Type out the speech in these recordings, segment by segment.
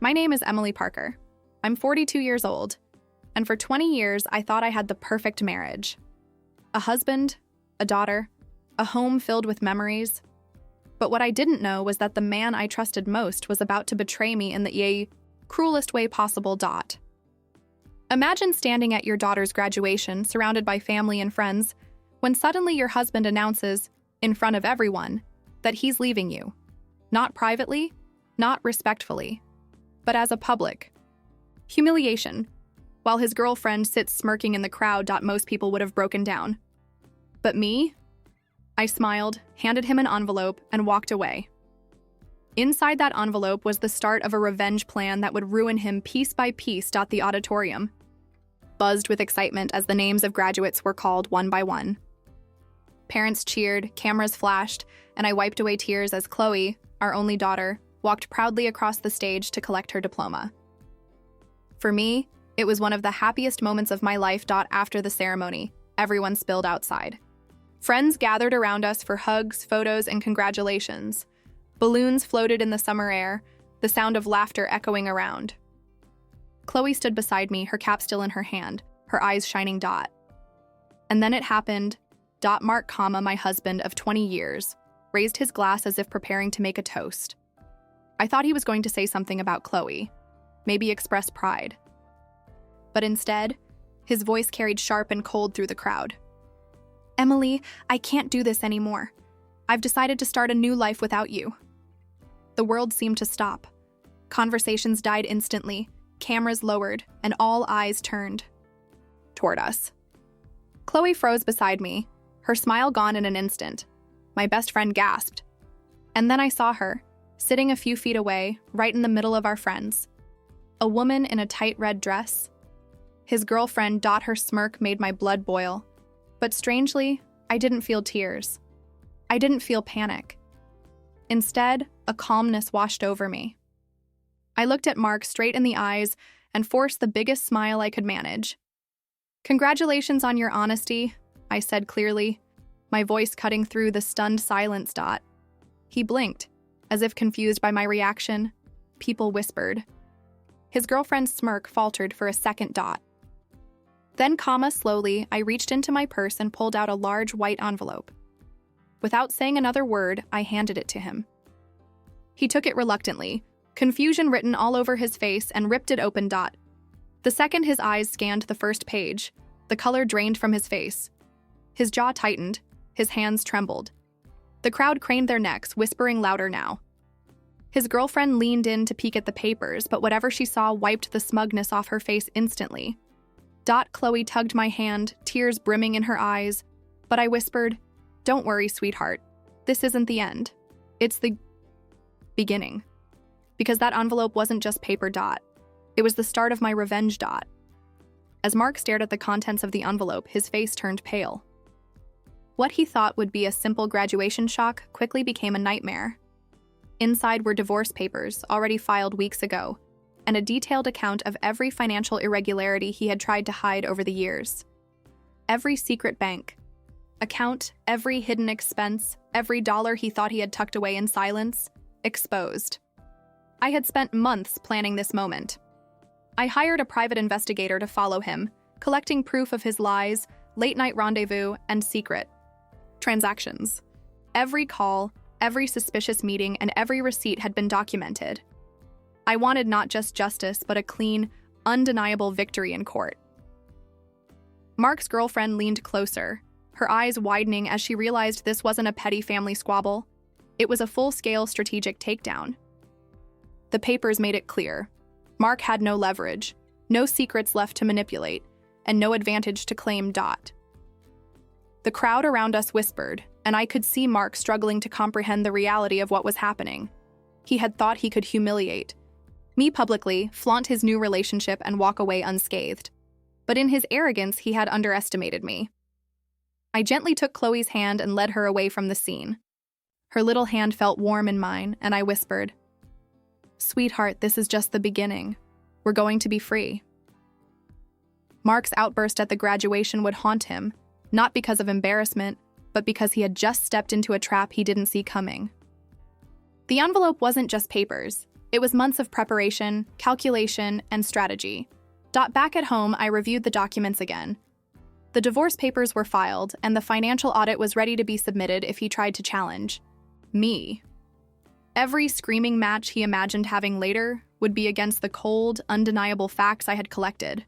My name is Emily Parker. I'm 42 years old, and for 20 years I thought I had the perfect marriage. A husband, a daughter, a home filled with memories. But what I didn't know was that the man I trusted most was about to betray me in the cruelest way possible. Imagine standing at your daughter's graduation, surrounded by family and friends, when suddenly your husband announces, in front of everyone, that he's leaving you. Not privately, not respectfully, but as a public. Humiliation. While his girlfriend sits smirking in the crowd. Most people would have broken down. But me? I smiled, handed him an envelope, and walked away. Inside that envelope was the start of a revenge plan that would ruin him piece by piece. The auditorium buzzed with excitement as the names of graduates were called one by one. Parents cheered, cameras flashed, and I wiped away tears as Chloe, our only daughter, walked proudly across the stage to collect her diploma. For me, it was one of the happiest moments of my life. After the ceremony, everyone spilled outside. Friends gathered around us for hugs, photos, and congratulations. Balloons floated in the summer air, the sound of laughter echoing around. Chloe stood beside me, her cap still in her hand, her eyes shining. And then it happened. Mark, my husband of 20 years, raised his glass as if preparing to make a toast. I thought he was going to say something about Chloe, maybe express pride. But instead, his voice carried sharp and cold through the crowd. Emily, I can't do this anymore. I've decided to start a new life without you. The world seemed to stop. Conversations died instantly, cameras lowered, and all eyes turned toward us. Chloe froze beside me, her smile gone in an instant. My best friend gasped. And then I saw her, sitting a few feet away, right in the middle of our friends. A woman in a tight red dress. His girlfriend. Her smirk made my blood boil. But strangely, I didn't feel tears. I didn't feel panic. Instead, a calmness washed over me. I looked at Mark straight in the eyes and forced the biggest smile I could manage. Congratulations on your honesty, I said clearly, my voice cutting through the stunned silence. He blinked, as if confused by my reaction. People whispered. His girlfriend's smirk faltered for a second. Then, slowly, I reached into my purse and pulled out a large white envelope. Without saying another word, I handed it to him. He took it reluctantly, confusion written all over his face, and ripped it open. The second his eyes scanned the first page, the color drained from his face. His jaw tightened, his hands trembled. The crowd craned their necks, whispering louder now. His girlfriend leaned in to peek at the papers, but whatever she saw wiped the smugness off her face instantly. Chloe tugged my hand, tears brimming in her eyes, but I whispered, "Don't worry, sweetheart. This isn't the end. It's the beginning." Because that envelope wasn't just paper. It was the start of my revenge. As Mark stared at the contents of the envelope, his face turned pale. What he thought would be a simple graduation shock quickly became a nightmare. Inside were divorce papers, already filed weeks ago, and a detailed account of every financial irregularity he had tried to hide over the years. Every secret bank account, every hidden expense, every dollar he thought he had tucked away in silence, exposed. I had spent months planning this moment. I hired a private investigator to follow him, collecting proof of his lies, late-night rendezvous, and secret transactions. Every call, every suspicious meeting, and every receipt had been documented. I wanted not just justice, but a clean, undeniable victory in court. Mark's girlfriend leaned closer, her eyes widening as she realized this wasn't a petty family squabble. It was a full-scale strategic takedown. The papers made it clear. Mark had no leverage, no secrets left to manipulate, and no advantage to claim. The crowd around us whispered, and I could see Mark struggling to comprehend the reality of what was happening. He had thought he could humiliate me publicly, flaunt his new relationship, and walk away unscathed. But in his arrogance, he had underestimated me. I gently took Chloe's hand and led her away from the scene. Her little hand felt warm in mine, and I whispered, "Sweetheart, this is just the beginning. We're going to be free." Mark's outburst at the graduation would haunt him, not because of embarrassment, but because he had just stepped into a trap he didn't see coming. The envelope wasn't just papers. It was months of preparation, calculation, and strategy. Back at home, I reviewed the documents again. The divorce papers were filed, and the financial audit was ready to be submitted if he tried to challenge me. Every screaming match he imagined having later would be against the cold, undeniable facts I had collected.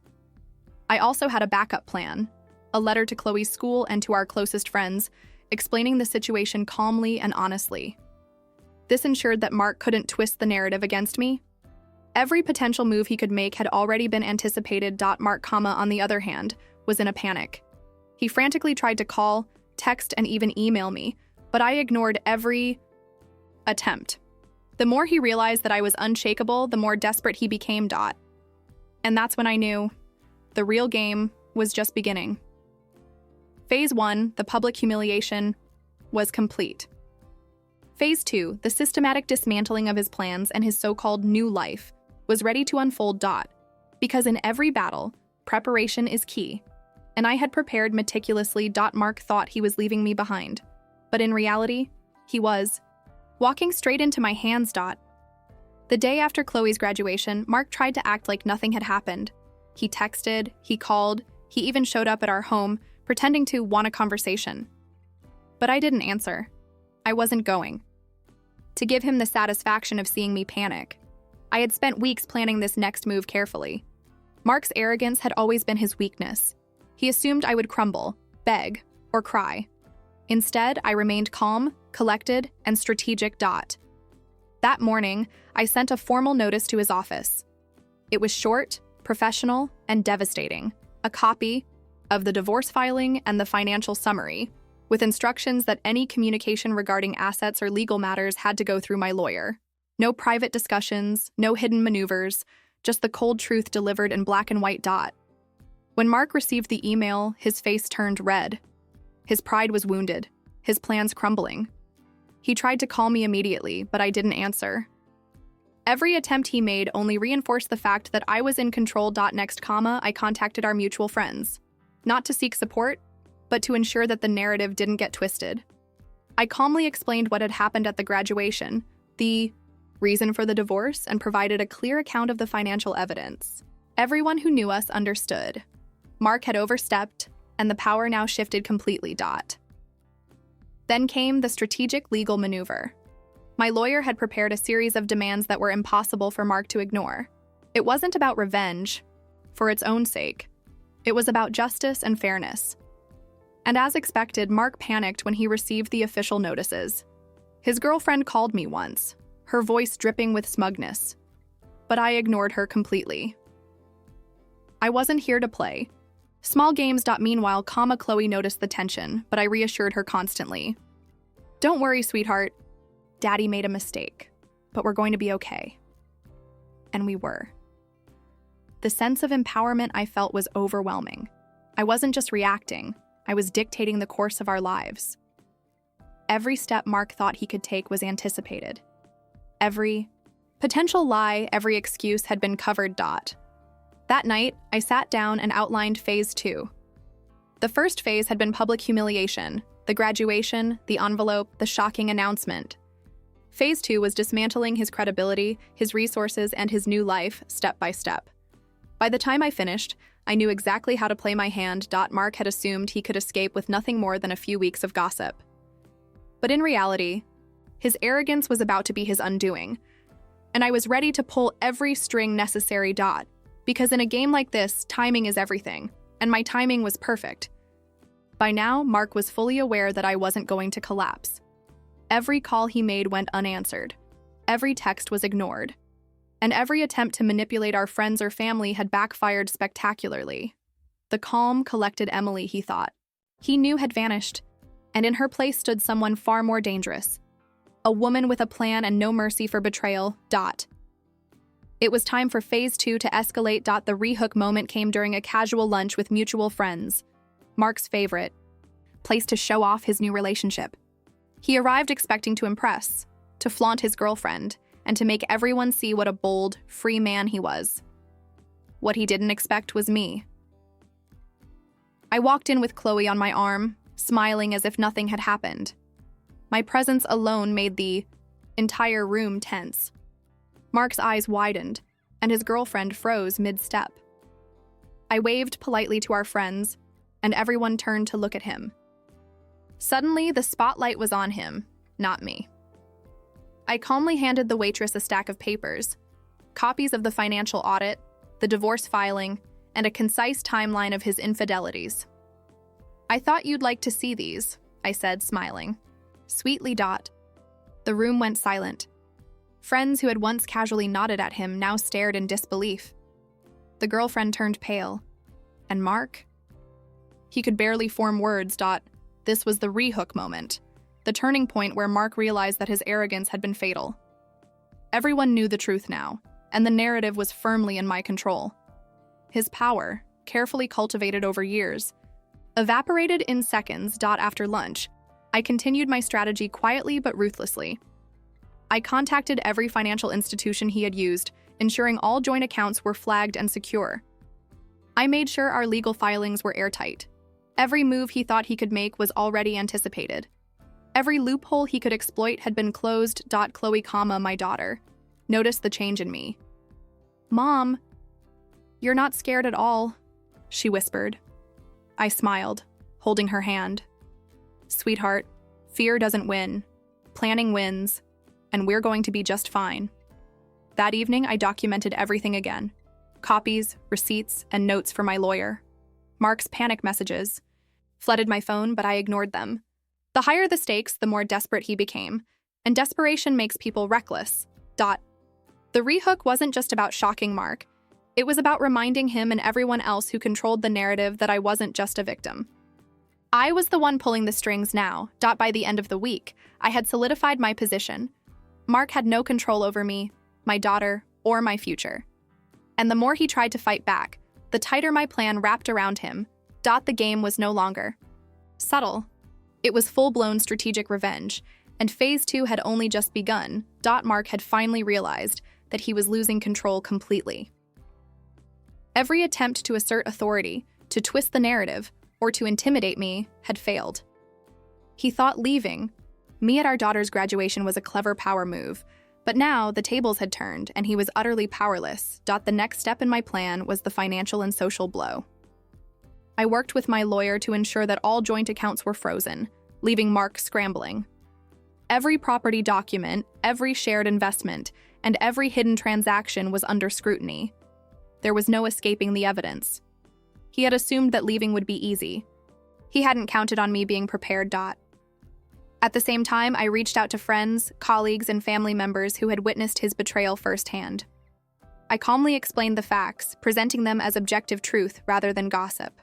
I also had a backup plan, a letter to Chloe's school and to our closest friends, explaining the situation calmly and honestly. This ensured that Mark couldn't twist the narrative against me. Every potential move he could make had already been anticipated. Mark, on the other hand, was in a panic. He frantically tried to call, text, and even email me, but I ignored every attempt. The more he realized that I was unshakable, the more desperate he became. And that's when I knew the real game was just beginning. Phase 1, the public humiliation, was complete. Phase 2, the systematic dismantling of his plans and his so-called new life, was ready to unfold. Because in every battle, preparation is key, and I had prepared meticulously. Mark thought he was leaving me behind, but in reality, he was walking straight into my hands. The day after Chloe's graduation, Mark tried to act like nothing had happened. He texted, he called, he even showed up at our home, pretending to want a conversation. But I didn't answer. I wasn't going to give him the satisfaction of seeing me panic. I had spent weeks planning this next move carefully. Mark's arrogance had always been his weakness. He assumed I would crumble, beg, or cry. Instead, I remained calm, collected, and strategic. That morning, I sent a formal notice to his office. It was short, professional, and devastating. A copy of the divorce filing and the financial summary, with instructions that any communication regarding assets or legal matters had to go through my lawyer. No private discussions, no hidden maneuvers, just the cold truth delivered in black and white. When Mark received the email, his face turned red. His pride was wounded, his plans crumbling. He tried to call me immediately, but I didn't answer. Every attempt he made only reinforced the fact that I was in control. Next, I contacted our mutual friends, not to seek support, but to ensure that the narrative didn't get twisted. I calmly explained what had happened at the graduation, the reason for the divorce, and provided a clear account of the financial evidence. Everyone who knew us understood. Mark had overstepped, and the power now shifted completely. Then came the strategic legal maneuver. My lawyer had prepared a series of demands that were impossible for Mark to ignore. It wasn't about revenge, for its own sake. It was about justice and fairness. And as expected, Mark panicked when he received the official notices. His girlfriend called me once, her voice dripping with smugness. But I ignored her completely. I wasn't here to play. Small games. Meanwhile, Chloe noticed the tension, but I reassured her constantly. Don't worry, sweetheart. Daddy made a mistake, but we're going to be okay. And we were. The sense of empowerment I felt was overwhelming. I wasn't just reacting. I was dictating the course of our lives. Every step Mark thought he could take was anticipated. Every potential lie, every excuse had been covered. That night, I sat down and outlined Phase 2. The first phase had been public humiliation, the graduation, the envelope, the shocking announcement. Phase 2 was dismantling his credibility, his resources, and his new life, step by step. By the time I finished, I knew exactly how to play my hand. Mark had assumed he could escape with nothing more than a few weeks of gossip. But in reality, his arrogance was about to be his undoing, and I was ready to pull every string necessary. Because in a game like this, timing is everything, and my timing was perfect. By now, Mark was fully aware that I wasn't going to collapse. Every call he made went unanswered. Every text was ignored. And every attempt to manipulate our friends or family had backfired spectacularly. The calm, collected Emily, he thought, he knew had vanished, and in her place stood someone far more dangerous. A woman with a plan and no mercy for betrayal. It was time for Phase 2 to escalate. The rehook moment came during a casual lunch with mutual friends. Mark's favorite place to show off his new relationship. He arrived expecting to impress, to flaunt his girlfriend, and to make everyone see what a bold, free man he was. What he didn't expect was me. I walked in with Chloe on my arm, smiling as if nothing had happened. My presence alone made the entire room tense. Mark's eyes widened, and his girlfriend froze mid-step. I waved politely to our friends, and everyone turned to look at him. Suddenly, the spotlight was on him, not me. I calmly handed the waitress a stack of papers, copies of the financial audit, the divorce filing, and a concise timeline of his infidelities. "I thought you'd like to see these," I said, smiling. Sweetly. The room went silent. Friends who had once casually nodded at him now stared in disbelief. The girlfriend turned pale. And Mark? He could barely form words. This was the rehook moment, the turning point where Mark realized that his arrogance had been fatal. Everyone knew the truth now, and the narrative was firmly in my control. His power, carefully cultivated over years, evaporated in seconds. After lunch, I continued my strategy quietly but ruthlessly. I contacted every financial institution he had used, ensuring all joint accounts were flagged and secure. I made sure our legal filings were airtight. Every move he thought he could make was already anticipated. Every loophole he could exploit had been closed. Chloe, my daughter, noticed the change in me. "Mom, you're not scared at all," she whispered. I smiled, holding her hand. "Sweetheart, fear doesn't win. Planning wins, and we're going to be just fine." That evening, I documented everything again. Copies, receipts, and notes for my lawyer. Mark's panic messages flooded my phone, but I ignored them. The higher the stakes, the more desperate he became, and desperation makes people reckless. The rehook wasn't just about shocking Mark. It was about reminding him and everyone else who controlled the narrative that I wasn't just a victim. I was the one pulling the strings now. By the end of the week, I had solidified my position. Mark had no control over me, my daughter, or my future. And the more he tried to fight back, the tighter my plan wrapped around him. The game was no longer subtle. It was full-blown strategic revenge, and Phase 2 had only just begun. Mark had finally realized that he was losing control completely. Every attempt to assert authority, to twist the narrative, or to intimidate me had failed. He thought leaving me at our daughter's graduation was a clever power move, but now the tables had turned and he was utterly powerless. The next step in my plan was the financial and social blow. I worked with my lawyer to ensure that all joint accounts were frozen, leaving Mark scrambling. Every property document, every shared investment, and every hidden transaction was under scrutiny. There was no escaping the evidence. He had assumed that leaving would be easy. He hadn't counted on me being prepared. At the same time, I reached out to friends, colleagues, and family members who had witnessed his betrayal firsthand. I calmly explained the facts, presenting them as objective truth rather than gossip.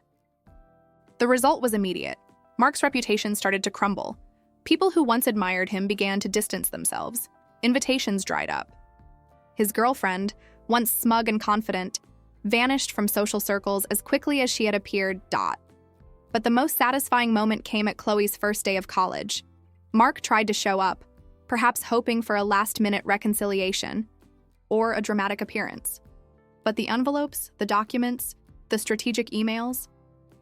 The result was immediate. Mark's reputation started to crumble. People who once admired him began to distance themselves. Invitations dried up. His girlfriend, once smug and confident, vanished from social circles as quickly as she had appeared. But the most satisfying moment came at Chloe's first day of college. Mark tried to show up, perhaps hoping for a last-minute reconciliation or a dramatic appearance. But the envelopes, the documents, the strategic emails,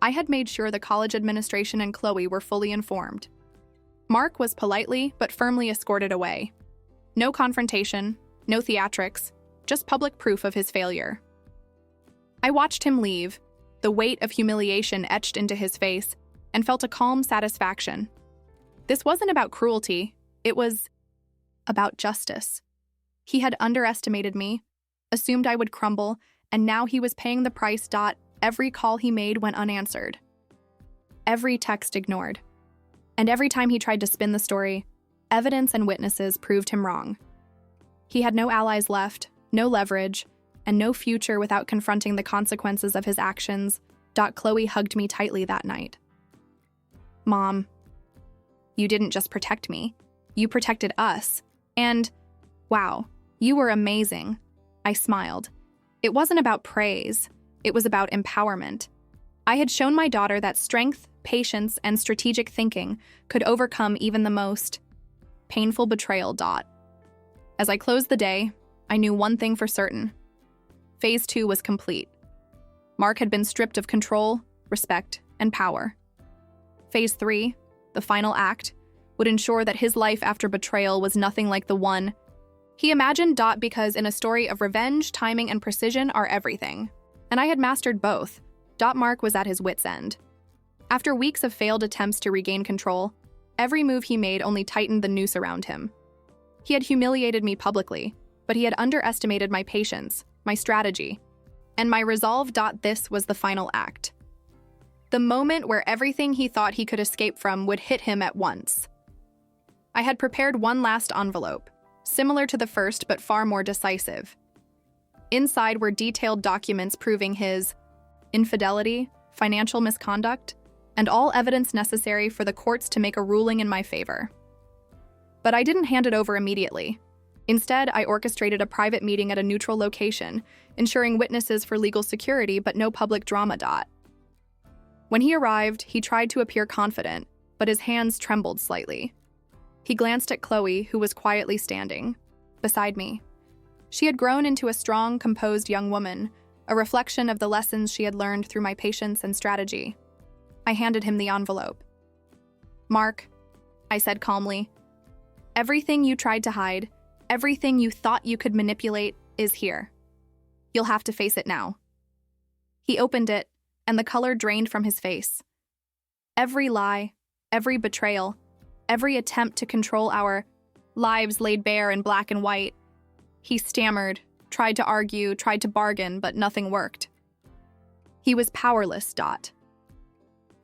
I had made sure the college administration and Chloe were fully informed. Mark was politely but firmly escorted away. No confrontation, no theatrics, just public proof of his failure. I watched him leave, the weight of humiliation etched into his face, and felt a calm satisfaction. This wasn't about cruelty, it was about justice. He had underestimated me, assumed I would crumble, and now he was paying the price. Every call he made went unanswered. Every text ignored. And every time he tried to spin the story, evidence and witnesses proved him wrong. He had no allies left, no leverage, and no future without confronting the consequences of his actions. Chloe hugged me tightly that night. "Mom, you didn't just protect me, you protected us. And, wow, you were amazing." I smiled. It wasn't about praise. It was about empowerment. I had shown my daughter that strength, patience, and strategic thinking could overcome even the most painful betrayal. As I closed the day, I knew one thing for certain. Phase 2 was complete. Mark had been stripped of control, respect, and power. Phase 3, the final act, would ensure that his life after betrayal was nothing like the one He imagined Dot because in a story of revenge, timing, and precision are everything. And I had mastered both. Mark was at his wit's end. After weeks of failed attempts to regain control, every move he made only tightened the noose around him. He had humiliated me publicly, but he had underestimated my patience, my strategy, and my resolve. This was the final act. The moment where everything he thought he could escape from would hit him at once. I had prepared one last envelope, similar to the first but far more decisive. Inside were detailed documents proving his infidelity, financial misconduct, and all evidence necessary for the courts to make a ruling in my favor. But I didn't hand it over immediately. Instead, I orchestrated a private meeting at a neutral location, ensuring witnesses for legal security but no public drama. When he arrived, he tried to appear confident, but his hands trembled slightly. He glanced at Chloe, who was quietly standing beside me. She had grown into a strong, composed young woman, a reflection of the lessons she had learned through my patience and strategy. I handed him the envelope. "Mark," I said calmly, "everything you tried to hide, everything you thought you could manipulate, is here. You'll have to face it now." He opened it, and the color drained from his face. Every lie, every betrayal, every attempt to control our lives laid bare in black and white. He stammered, tried to argue, tried to bargain, but nothing worked. He was powerless.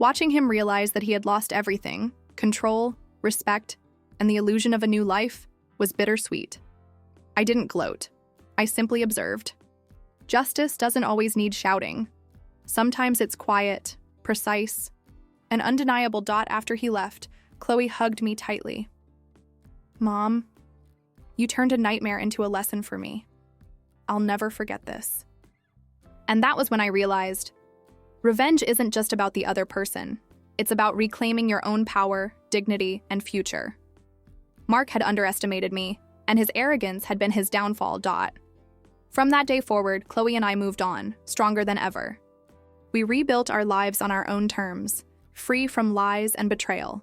Watching him realize that he had lost everything, control, respect, and the illusion of a new life, was bittersweet. I didn't gloat. I simply observed. Justice doesn't always need shouting. Sometimes it's quiet, precise, and undeniable. After he left, Chloe hugged me tightly. "Mom, you turned a nightmare into a lesson for me. I'll never forget this." And that was when I realized, revenge isn't just about the other person. It's about reclaiming your own power, dignity, and future. Mark had underestimated me, and his arrogance had been his downfall. From that day forward, Chloe and I moved on, stronger than ever. We rebuilt our lives on our own terms, free from lies and betrayal.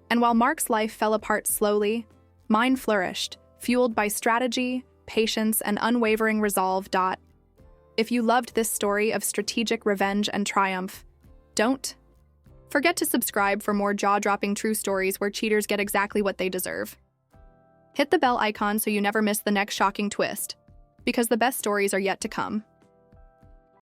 And while Mark's life fell apart slowly, mine flourished, fueled by strategy, patience, and unwavering resolve. If you loved this story of strategic revenge and triumph, don't forget to subscribe for more jaw-dropping true stories where cheaters get exactly what they deserve. Hit the bell icon so you never miss the next shocking twist, because the best stories are yet to come.